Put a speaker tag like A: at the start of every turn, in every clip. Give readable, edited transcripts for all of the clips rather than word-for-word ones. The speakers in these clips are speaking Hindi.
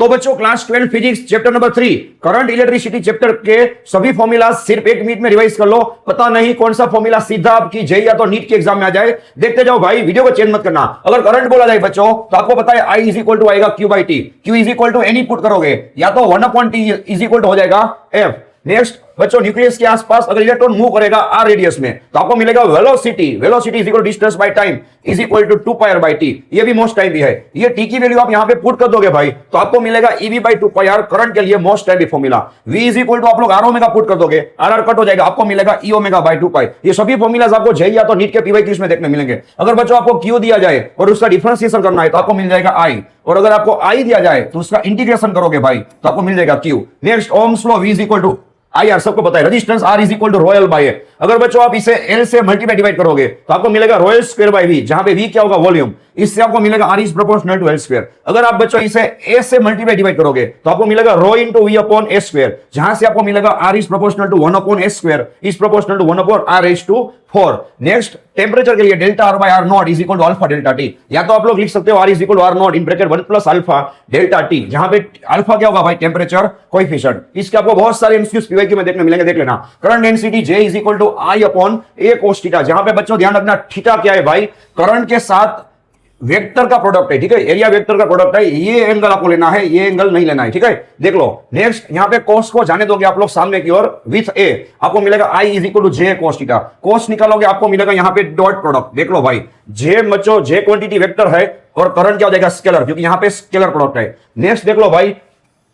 A: तो बच्चों class 12 physics chapter number 3 current electricity chapter के सभी फॉर्मूला सिर्फ 1 मिनट में रिवाइज कर लो। पता नहीं कौन सा फॉर्मूला सीधा आपकी जेई या तो नीट के एग्जाम में आ जाए। देखते जाओ भाई, वीडियो को चेंज मत करना। अगर करंट बोला जाए बच्चों तो आपको पता है I इज इक्वल टू आएगा Q बाई टी। Q is equal to any put करोगे या तो 1/T इज इक्वल टू हो जाएगा F। नेक्स्ट बच्चों न्यूक्लियस के आसपास अगर इलेक्ट्रॉन मूव करेगा r रेडियस में तो आपको मिलेगा velocity. Velocity is equal distance by time is equal to 2 pi r by टी। ये भी मोस्ट टाइम भी है। ये टी की वैल्यू आप यहां पे पुट कर दोगे भाई तो आपको मिलेगा ev by 2 pi r। Current के लिए मोस्ट टाइम भी formula. v is equal to आप लोग r ओमेगा पुट कर दोगे, r कट हो जाएगा, आपको मिलेगा e ओमेगा बाई 2 पाई। ये सभी फॉर्मूलाज आपको जेई या तो नीट के पीवाई क्यूज में देखने मिलेंगे। अगर बच्चों आपको q दिया जाए और उसका डिफरेंशिएशन करना है तो आपको मिल जाएगा i, और अगर आपको i दिया जाए तो उसका इंटीग्रेशन करोगे भाई तो आपको मिल जाएगा q। Next Ohm's law v is equal to I R, सबको पता है। Resistance R is equal to रॉयल बाय ए। अगर बच्चों आप इसे L से मल्टीप्लाई डिवाइड करोगे तो आपको मिलेगा रॉयल स्क्वायर बाय V, जहां पे V क्या होगा वॉल्यूम। इससे आपको मिलेगा R is proportional to L square. अगर आप बच्चों इसे A से मल्टीप्लाई डिवाइड करोगे तो आपको मिलेगा rho into V upon A square, जहां से आपको मिलेगा R is proportional to 1 upon S square is proportional to 1 upon R raise to 4। Next temperature के लिए delta R by R naught is equal to alpha delta T, या तो आप लोग लिख सकते हो R is equal to R naught in bracket 1 plus alpha delta T, जहां पे अल्फा क्या होगा भाई टेंपरेचर कोएफिशिएंट। इसके आपको बहुत सारे एमसीक्यूज पीवाईक्यू में देखने मिलेंगे, देख लेना। Current density J is equal to I upon A cos theta, जहां पे बच्चों ध्यान रखना थीटा क्या है भाई, करंट के साथ वेक्टर का प्रोडक्ट है, ठीक है, एरिया वेक्टर का प्रोडक्ट है। ये एंगल आपको लेना है, ये एंगल नहीं लेना है, ठीक है। देख लो नेक्स्ट यहाँ पे cos को जाने दोगे आप लोग सामने की ओर विथ a, आपको मिलेगा I is equal to J cos theta. cos निकालोगे आपको मिलेगा यहाँ पे डॉट प्रोडक्ट। देख लो भाई J बच्चों J क्वांटिटी वेक्टर है और करंट क्या हो जाएगा स्केलर, क्योंकि यहाँ पे स्केलर प्रोडक्ट है। नेक्स्ट देख लो भाई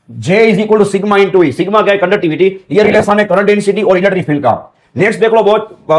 A: J is equal to sigma into E. Sigma क्या है कंडक्टिविटी, ये रिलेशन है करंट डेंसिटी और इलेक्ट्रिक फील्ड का। नेक्स्ट देख लो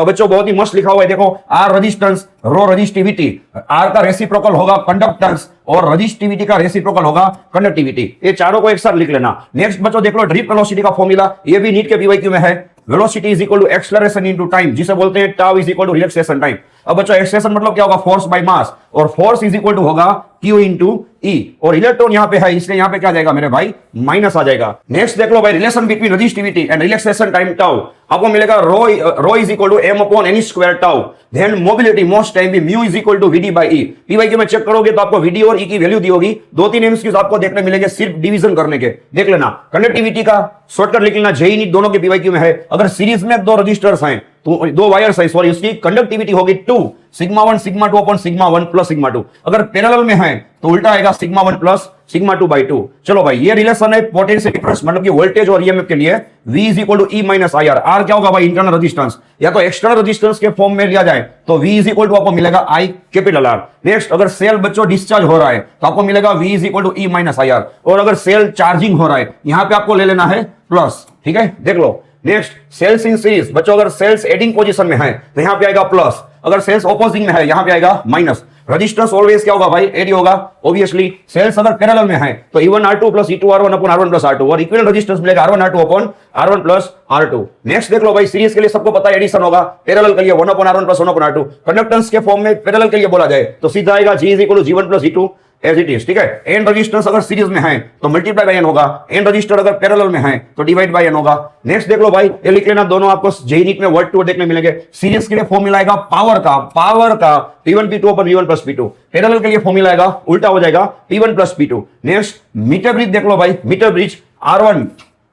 A: बच्चों बहुत ही मस्त लिखा हुआ है, देखो R रेजिस्टेंस, रो रेजिस्टिविटी, R का रेसिप्रोकल होगा कंडक्टेंस और रेजिस्टिविटी का रेसिप्रोकल होगा कंडक्टिविटी। ये चारों को एक साथ लिख लेना। नेक्स्ट बच्चों देख लो ड्रिफ्ट वेलोसिटी का फॉर्मूला, ये भी नीट के पीवाईक्यू में है। Velocity is equal to acceleration into time, जिसे बोलते हैं tau is equal to relaxation time. अब बच्चों एक्सेलरेशन मतलब क्या होगा, फोर्स बाय मास, और फोर्स इज इक्वल टू होगा Q इंटू E, और इलेक्ट्रॉन यहां पे है इसलिए यहां पे क्या जाएगा मेरे भाई माइनस आ जाएगा। नेक्स्ट देख लो भाई relation between resistivity and relaxation time tau, आपको मिलेगा rho is equal to m upon n e square tau. Then mobility most time भी mu is equal to VD by E। PYQ में चेक करोगे तो आपको VD और E की वैल्यू दी होगी। 2-3 एमसीक्यूज आपको देखने मिलेंगे सिर्फ डिवीजन करने के, देख लेना। कंडक्टिविटी का शॉर्टकट लिख लेना, जेई नीट दोनों के पीवाईक्यू में है। अगर सीरीज में 2 रजिस्टर्स हैं तो 2 वायर्स है सॉरी, उसकी कंडक्टिविटी होगी 2 sigma 1 sigma 2 upon sigma 1 plus sigma 2। अगर पैरेलल में है तो उल्टा आएगा सिग्मा 1 प्लस सिग्मा 2 बाई 2। चलो भाई ये रिलेशन है पोटेंशियल डिफरेंस मतलब कि वोल्टेज और ईएमएफ के लिए। V is equal to E minus I R. R क्या होगा भाई इंटरनल रेजिस्टेंस, या तो एक्सटर्नल रेजिस्टेंस के फॉर्म में लिया जाए तो V इज इक्वल टू आपको मिलेगा I कैपिटल R। नेक्स्ट अगर सेल बच्चों डिस्चार्ज हो रहा है तो आपको मिलेगा V is equal to E minus I R, और अगर सेल चार्जिंग हो रहा है यहां पे आपको ले लेना है प्लस, ठीक है। देख लो नेक्स्ट सेल्स इन सीरीज, बच्चों अगर सेल्स एडिंग पोजीशन में है तो यहां पे आएगा प्लस, अगर सेल्स ऑपोजिंग में है यहां पे आएगा माइनस। रेजिस्टेंस ऑलवेज क्या होगा भाई एडी होगा ऑब्वियसली। सेल्स अगर पैरेलल में है तो E1 R2 plus E2 R1 upon R1 plus R2, और इक्विवेलेंट रेजिस्टेंस मिलेगा R1 R2 upon R1 plus R2। Next देख लो भाई सीरीज के लिए सबको पता है एडिशन होगा, पैरेलल के लिए 1 upon R1 plus 1 upon R2। Conductance के फॉर्म में पैरेलल के लिए बोला जाए तो सीधा आएगा G is equal to G1 plus G2 as it is, ठीक है। एन रजिस्टेंस अगर सीरीज में है तो मल्टीप्लाई बाय एन होगा, एन रजिस्टर अगर पैरेलल में है तो डिवाइड बाय एन होगा। नेक्स्ट देख लो भाई ये लिख लेना, दोनों आपको जेईई नीट में वर्ड टू वर्ड देखने मिलेंगे। सीरीज के लिए फॉर्मूला आएगा पावर का P1 P2 अपन V1 प्लस P2। पैरेलल के लिए फॉर्मूला आएगा उल्टा हो जाएगा P1 plus P2। Next metre bridge देख लो भाई, metre bridge R1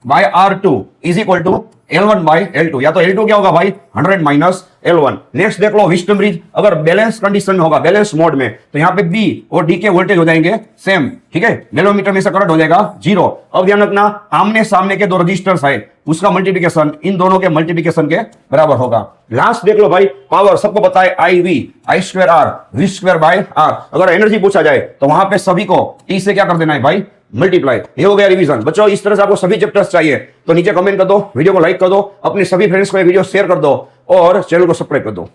A: by R2 is equal to L1 by L2, या तो L2 क्या होगा भाई 100 माइनस L1। नेक्स्ट देख लो विस्टम ब्रिज, अगर बैलेंस कंडीशन में होगा बैलेंस मोड में तो यहाँ पे B और D के वोल्टेज हो जाएंगे सेम, ठीक है। गैलोमीटर में से करंट हो जाएगा 0। अब ध्यान रखना आमने सामने के 2 रजिस्टर्स है उसका मल्टीप्लिकेशन इन दोनों के मल्टीप्लिकेशन के बराबर होगा। लास्ट देख लो भाई पावर, सबको पता है I square R V square by R। अगर एनर्जी पूछा जाए तो वहां पे सभी को T से क्या कर देना है भाई मल्टीप्लाई। ये हो गया रिवीजन। बच्चों इस तरह से आपको सभी चैप्टर्स चाहिए तो नीचे कमेंट कर दो, वीडियो को लाइक कर दो, अपने सभी फ्रेंड्स को ये वीडियो शेयर कर दो और चैनल को सब्सक्राइब कर दो।